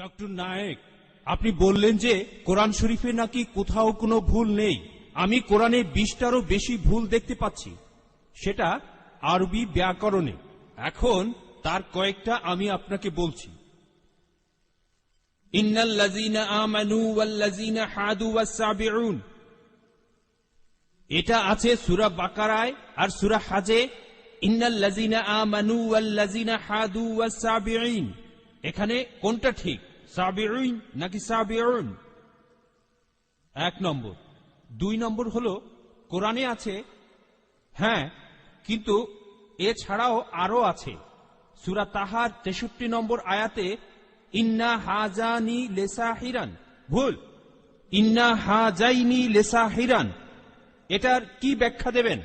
Doctor Naik, আপনি বললেন যে কোরআন শরীফে নাকি কোথাও কোনো ভুল নেই। আমি কোরআনে 20টারও বেশি ভুল দেখতে পাচ্ছি, সেটা আরবি ব্যাকরণে। এখন তার কয়েকটা আমি আপনাকে বলছি। ইন্নাল্লাযীনা আমানু ওয়াল্লাযীনা হাদু ওয়াস-সাবিউন, এটা আছে সূরা বাকারায় আর সূরা হাজে। ইন্নাল্লাযীনা আমানু ওয়াল্লাযীনা হাদু ওয়াস-সাবিউন, এখানে কোনটা ঠিক, সাবিউন নাকি সাবিউন? 1 নম্বর। 2 নম্বর হলো কোরআনে আছে, হ্যাঁ, কিন্তু এছাড়াও আরো আছে। সূরা তাহার 63 নম্বর আয়াতে ইন্না হাজানি লিসাহিরান, ভুল, ইন্না হাজাইনি লিসাহিরান। এটার কি ব্যাখ্যা দেবেন?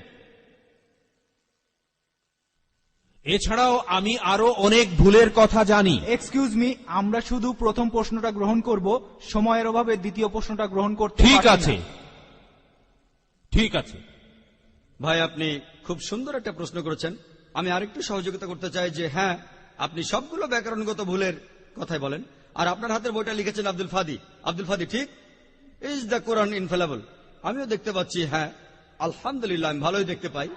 এছাড়াও আমি আরো অনেক ভুলের কথা জানি। এক্সকিউজ মি, আমরা শুধু প্রথম প্রশ্নটা গ্রহণ করব, সময়ের অভাবে দ্বিতীয় প্রশ্নটা গ্রহণ করতে ঠিক পারছি আছে, না। ঠিক আছে। ভাই, আপনি খুব সুন্দর একটা প্রশ্ন করেছেন। আমি আরেকটু সহযোগিতা করতে চাই যে হ্যাঁ, আপনি সবগুলো ব্যাকরণগত ভুলের কথাই বলেন, আর আপনার হাতের বইটা লিখেছেন আব্দুল ফাদি। আব্দুল ফাদি ঠিক, ইজ দ্য কোরআন ইনফেলেবল। আমিও দেখতে পাচ্ছি, হ্যাঁ আলহামদুলিল্লাহ, আমি ভালোই দেখতে পাই।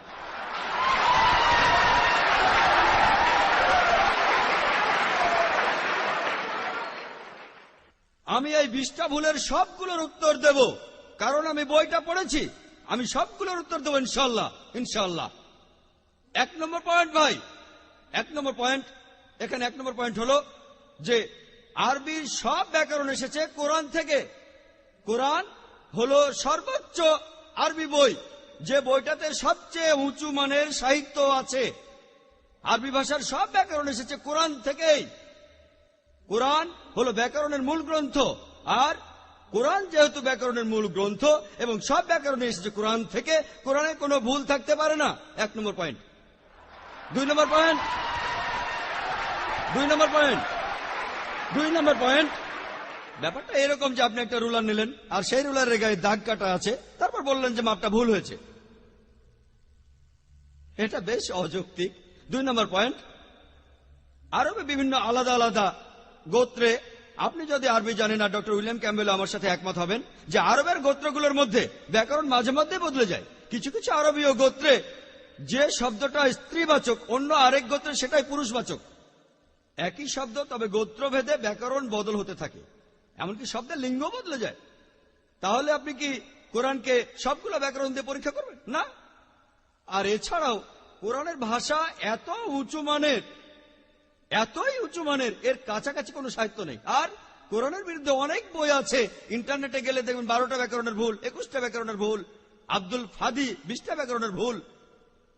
আমি এই 20টা ভুলের সবগুলোর উত্তর দেব, কারণ আমি বইটা পড়েছি। আমি সবগুলোর উত্তর দেবো ইনশাল্লাহ, ইনশাল্লাহ। 1 নম্বর পয়েন্ট ভাই, 1 নম্বর পয়েন্ট, এখানে 1 নম্বর পয়েন্ট হলো যে আরবির সব ব্যাকরণ এসেছে কোরআন থেকে। কোরআন হলো সর্বোচ্চ আরবি বই, যে বইটাতে সবচেয়ে উঁচু মানের সাহিত্য আছে। আরবি ভাষার সব ব্যাকরণ এসেছে কোরআন থেকেই। কোরআন হলো ব্যাকরণের মূল গ্রন্থ, আর কোরআন যেহেতু ব্যাকরণের মূল গ্রন্থ এবং সব ব্যাকরণে এসেছে কোরআন থেকে, কোরআনে কোনো ভুল থাকতে পারে না। 1 নম্বর পয়েন্ট। 2 নম্বর পয়েন্ট, 2 নম্বর পয়েন্ট, 2 নম্বর পয়েন্ট। ব্যাপারটা এরকম যে আপনি একটা রুলার নিলেন, আর সেই রুলারের গায়ে দাগ কাটা আছে, তারপর বললেন যে মাপটা ভুল হয়েছে। এটা বেশ অযৌক্তিক। 2 নম্বর পয়েন্ট, আরবে বিভিন্ন আলাদা আলাদা গোত্রে, আপনি যদি আরবি জানেন, আর ডক্টর উইলিয়াম ক্যাম্বেল আমার সাথে একমত হবেন যে আরবের গোত্রগুলোর মধ্যে ব্যাকরণ মাঝে মধ্যে বদলে যায়। কিছু কিছু আরবীয় গোত্রে যে শব্দটা স্ত্রীবাচক, অন্য আরেক গোত্রে সেটাই পুরুষবাচক। একই শব্দ, তবে গোত্রভেদে ব্যাকরণ বদল হতে থাকে, এমনকি শব্দের লিঙ্গ বদলে যায়। তাহলে আপনি কি কোরআনকে সবগুলো ব্যাকরণ দিয়ে পরীক্ষা করবেন? না। আর এছাড়াও কোরআনের ভাষা এত উঁচু মানের, এতই উঁচু মানের, এর কাছাকাছি কোনো সাহিত্য নেই। আর কোরআনের বিরুদ্ধে অনেক বই আছে, ইন্টারনেটে গেলে দেখবেন 12টা ব্যাকরণের ভুল, 21টা ব্যাকরণের ভুল, আব্দুল ফাদি 20টা ব্যাকরণের ভুল।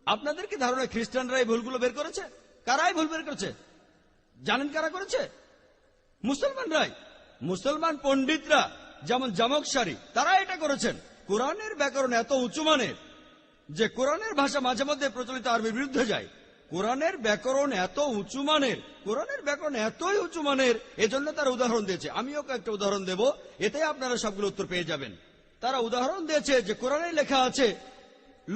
আপনাদের কি ধারণা খ্রিস্টানরা এই ভুলগুলো বের করেছে? কারাই ভুল বের করেছে জানেন? কারা করেছে? মুসলমানরাই। মুসলমান পণ্ডিতরা, যেমন জামকশারি, তারা এটা করেছেন। কোরআনের ব্যাকরণ এত উঁচু মানের যে কোরআনের ভাষা মাঝে মধ্যে প্রচলিত আরবির বিরুদ্ধে যায়। কোরআনের ব্যাকরণ এত উঁচু মানের, কোরআনের ব্যাকরণ এতই উঁচু মানের, এজন্য তারা উদাহরণ দিয়েছে। আমিও কয়েকটা উদাহরণ দেব, এতে আপনারা সবগুলো উত্তর পেয়ে যাবেন। তারা উদাহরণ দিয়েছে যে কোরআনে লেখা আছে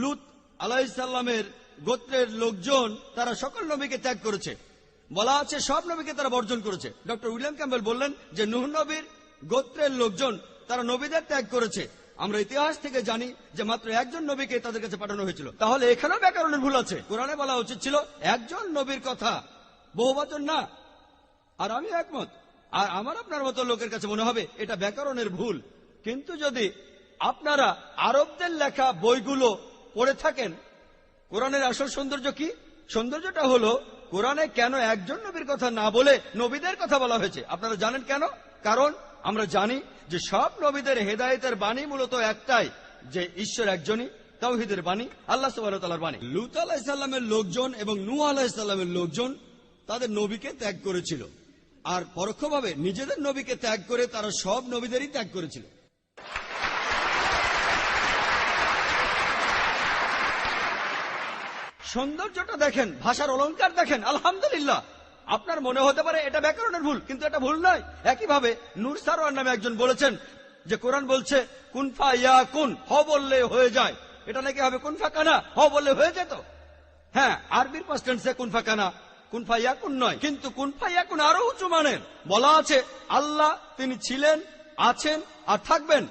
লূত আলাইহিসসালামের গোত্রের লোকজন, তারা সকল নবীকে ত্যাগ করেছে। বলা আছে সব নবীকে তারা বর্জন করেছে। ডক্টর উইলিয়াম ক্যাম্বেল বললেন যে নূহ নবীর গোত্রের লোকজন, তারা নবীদের ত্যাগ করেছে। আমরা ইতিহাস থেকে জানি যে মাত্র একজন নবীকে তাদের কাছে পাঠানো হয়েছিল। তাহলে এখানেও ব্যাকরণের ভুল আছে। কোরআনে বলা উচিত ছিল একজন নবীর কথা, বহুবচন না। আর আমি একমত, আর আমার আপনার মতো লোকের কাছে মনে হবে এটা ব্যাকরণের ভুল। কিন্তু যদি আপনারা আরবদের লেখা বইগুলো পড়ে থাকেন, কোরআনের আসল সৌন্দর্য কি? সৌন্দর্যটা হলো কোরআনে কেন একজন নবীর কথা না বলে নবীদের কথা বলা হয়েছে। আপনারা জানেন কেন? কারণ আমরা জানি যে সব নবীদের হেদায়েতের বাণী মূলত একটাই, যে ঈশ্বর একজনই, তাওহীদের বাণী, আল্লাহ সুবহানাহু ওয়া তাআলার বাণী। লূত আলাইহিস সালামের লোকজন এবং নূহ আলাইহিস সালামের লোকজন তাদের নবীকে ত্যাগ করেছিল, আর পরোক্ষভাবে নিজেদের নবীকে ত্যাগ করে তারা সব নবীদেরই ত্যাগ করেছিল। সৌন্দর্যটা দেখেন, ভাষার অলংকার দেখেন, আলহামদুলিল্লাহ। আপনার মনে হতে পারে এটা ব্যাকরণের ভুল, কিন্তু এটা ভুল নয়। একইভাবে নূর সারোয়ার নামে একজন বলেছেন যে কোরআন বলছে কুনফা ইয়া কুন, হ বললে হয়ে যায়। এটা নাকি হবে কুনফা কানা, হ বললে হয়ে যেত। হ্যাঁ, আরবির পাস্ট টেন্সে কুনফা কানা, কুন ফায়াকুন নয়। কিন্তু কুন ফায়াকুন আরো উঁচু মানের। বলা আছে আল্লাহ তিনি ছিলেন, আছেন আর থাকবেন।